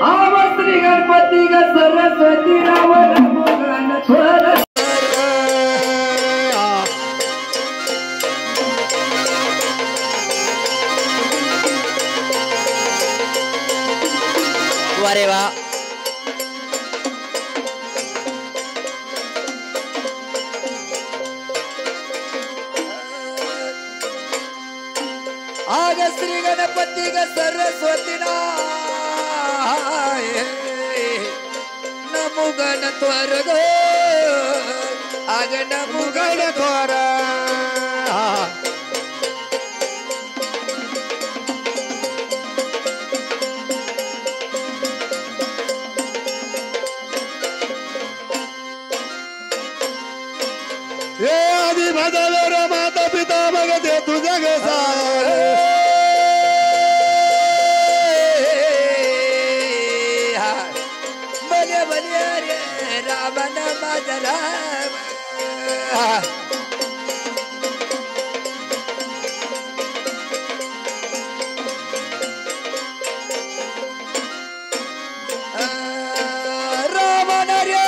आव श्री गणपती ग सरस्वती रावण मुगान थोर वारे वा आग श्री गणपती ग सरस्वती नमुगन त्वर ग आग नमुगन त्वर हे आधी भजवर माता पिता बघते तुझ्या घसार बले बले रे रावण माझा राम रावण रे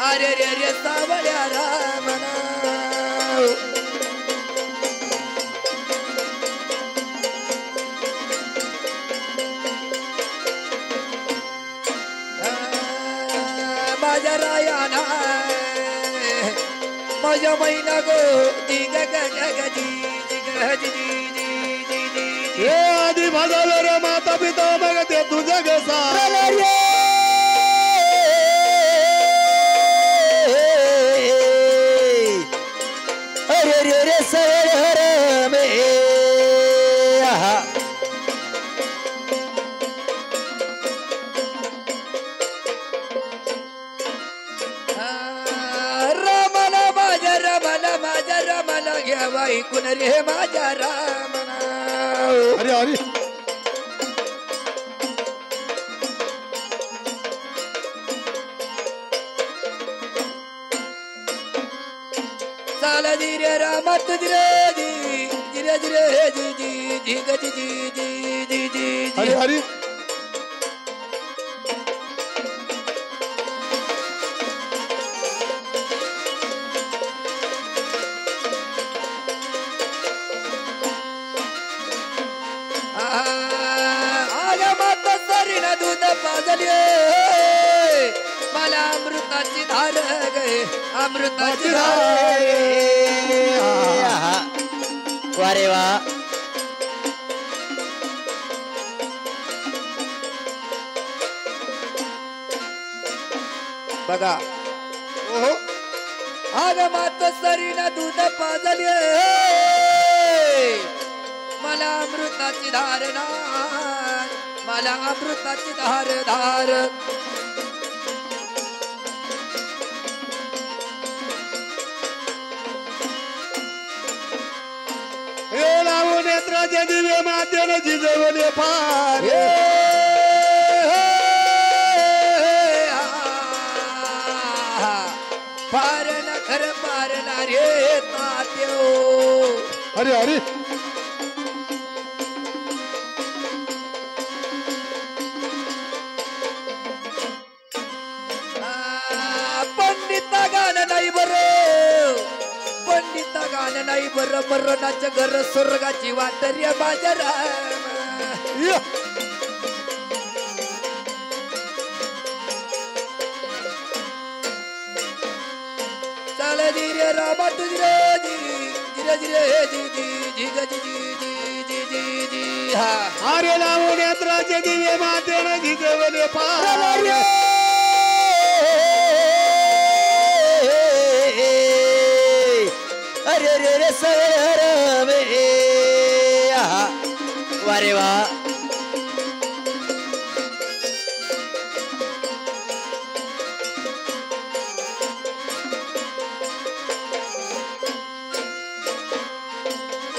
अरे रे रे सावळ्या रामण माझ्या रायाना माझ्या मैना गो दिग गग जी दिग जी जी जी जी हे आधी भजवर माता पिता बघते तुझ्या घसार अरे रे रे सर मे रमला माझ्या रमला घ्यावा ऐकून रे माझ्या रामना अरे अरे चाल जिरे रामत जिरे जी जिरे जिरे जी जी जी गजी जी जी जी जी अरे अरे आग मात सरीन दूध पाजले मला अमृताची धार गे अमृताची धार वारे वा बघा ओहो आग मात सरीन दूध पाजले मला अमृताची धार नार मला अमृताची धार धार हे लावू नेत्राचे दिवे मातेने जिजवले फार फार न खर मारला रे तात्यो अरे अरे पंडित गाण नाही बर पंडित गाण नाही बर मरणाच्या घर स्वर्गाची वाट रे माझ्या राम या. चाल जिरे रामा तुझरे जी जिरे जिरे जी जी जी गजी जी जी जी जी जी हा अरे लावू नेत्राचे दिवे मातेने जिजवले फार अरे रे रे सर मे वारे वा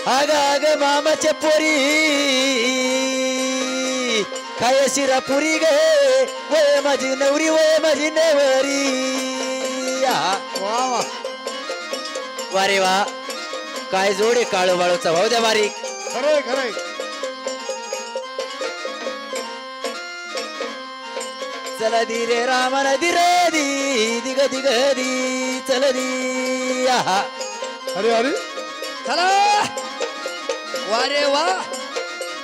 आग आग मामाच्या पोरी काय शिरा पुरी गे वय माझी नवरी वय माझी नवरी वा वा वारे वा काय जोडे काळू बाळूचा भाऊ द्या बारीक खरंय खरंय चल दी रे रामन दिर दी दिग दिग दी चल दी आहा. अरे अरे चला वारे वा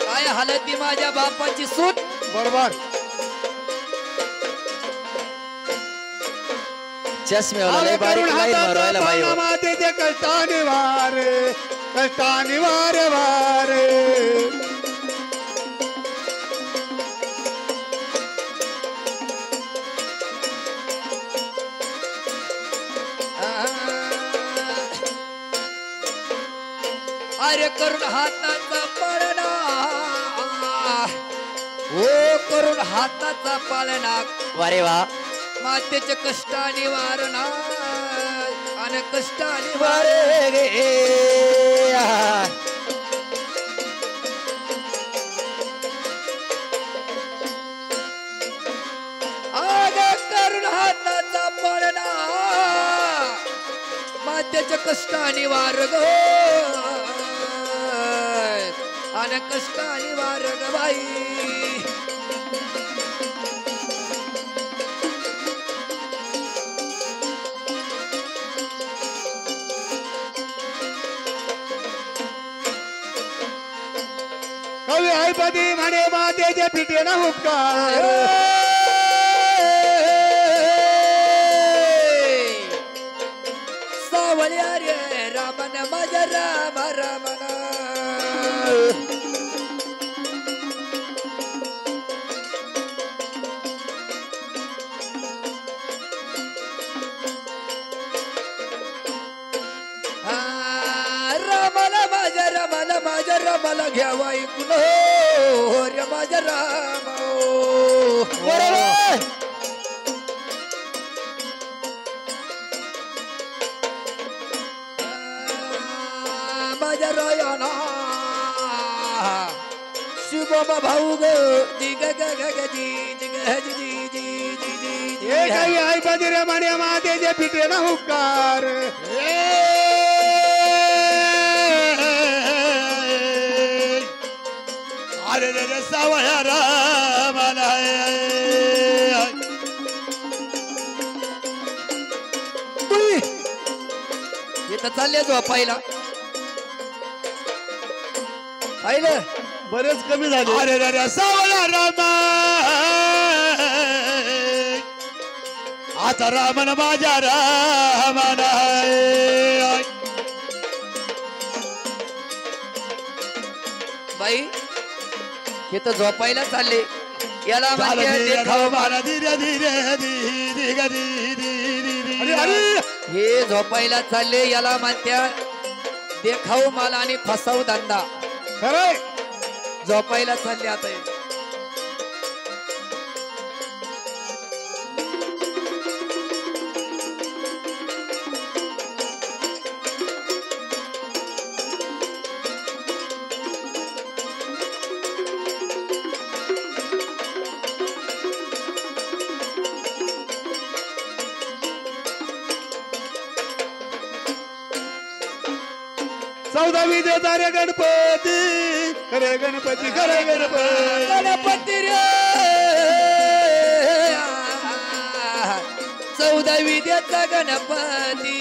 काय हालत माझ्या बापाची सूट. बरोबर चष्मेवाला लय बारीक लाईन मारवायला बाई हो. मातेचे कष्टाने वारे वारे अरे करून हाताचा पाळणा हो करून हाताचा पाळणा वारे वा मातेचे कष्टाने वारणा आणि कष्टाने वारे गे आग करून हाताचा पाळणा मातेच्या कष्टाने वार ग आणि कष्टाने वार ग बाई. कवी ऐपती म्हणे मातेचे पिठे ना उपकार. सावळ्या रे रामन माझ्या राम रामन रामाला माझ्या रामाला घ्यावा ऐकून हो रे माझ्या राम बरोबर. माझ्या रायाना शुभम भाऊ ग दिग ग ग ग जी दिग जी जी जी जी जी हे काही ऐपती रे म्हणे मातेचे पिठे ना उपकार. अरे रे सावळ्या रामाला इथं चालले झोपायला पाहिलं बरेच कमी झाले. अरे रे सावळ्या रामा आता रामन माझ्या रामाना बाई इथं झोपायला चालले याला म्हणते खाऊ मला धीरे धीरे धीरे धीरे. अरे हे झोपायला चालले याला म्हणत्या देखाऊ माल आणि फसव धंदा. खरंय झोपायला चालले आता हे. चौदावी देता रे गणपती खरे गणपती खरे गणपती गणपती रे चौदावी देता गणपती.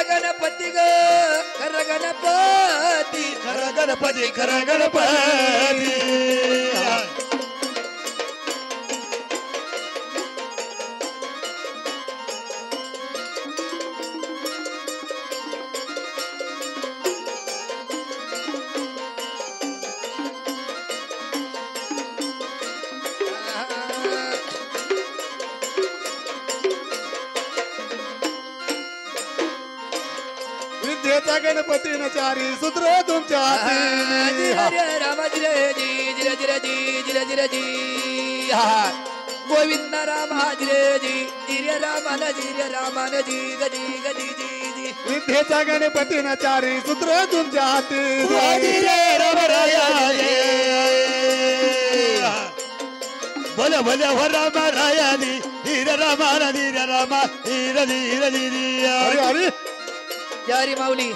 गणपती ग खर गणपती खर गणपती खर गणपती. विद्येचा गणपती न चारी सूत्र तुमच्या हाती. राम जिरे जी जिरे जिरे जी जिरे जिरे जी हा गोविंद राम जिरे जी जिरे रामान जी गजी गजी जी जी. विद्येचा गणपती न चारी सूत्र तुमच्या हाती. राम राया बोले बोले हो राम रायानी धीर रामा धीर रामा धीर धीर धीर अरे अरे जय रे माऊली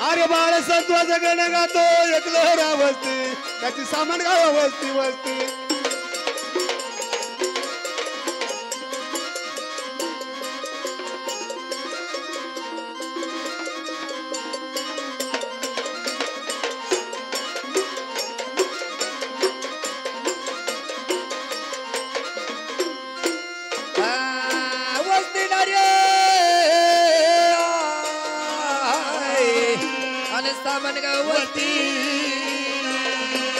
अरे बाळ संतोष गण गातो एक लहरा वस्ती त्याची सामान गाव वस्ती वस्ती वस्ती नारे आणि सामान गाव वस्ती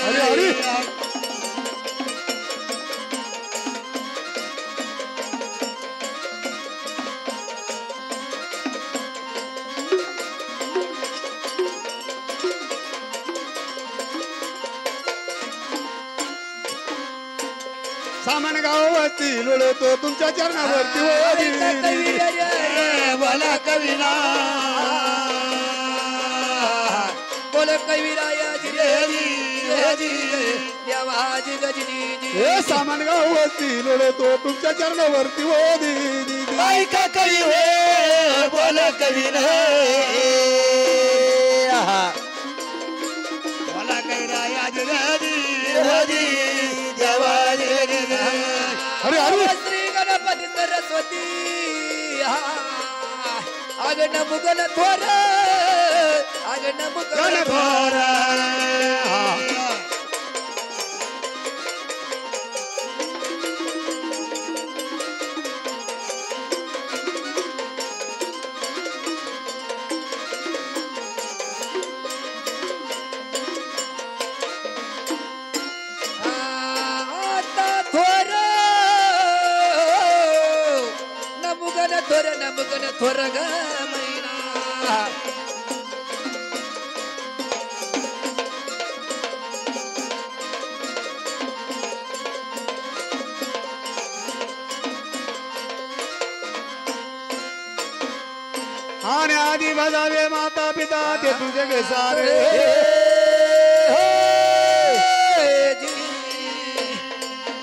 अरे अरे सामान गाव वस्ती लोळतो तुमच्या चरणावरती बोला कविरा बोल कविराया हे सामान गाव वस्ती लोळतो तुमच्या चरणावरती ऐका कवी हो बोल कविरा मला काही राया अरे अरे श्री गणपती सरस्वती अगन मुगन थोर अगन मुगन थोर नमुगन थोर ग मैना आणि आधी बजावे माता पिता ते तुझे गे सारे जी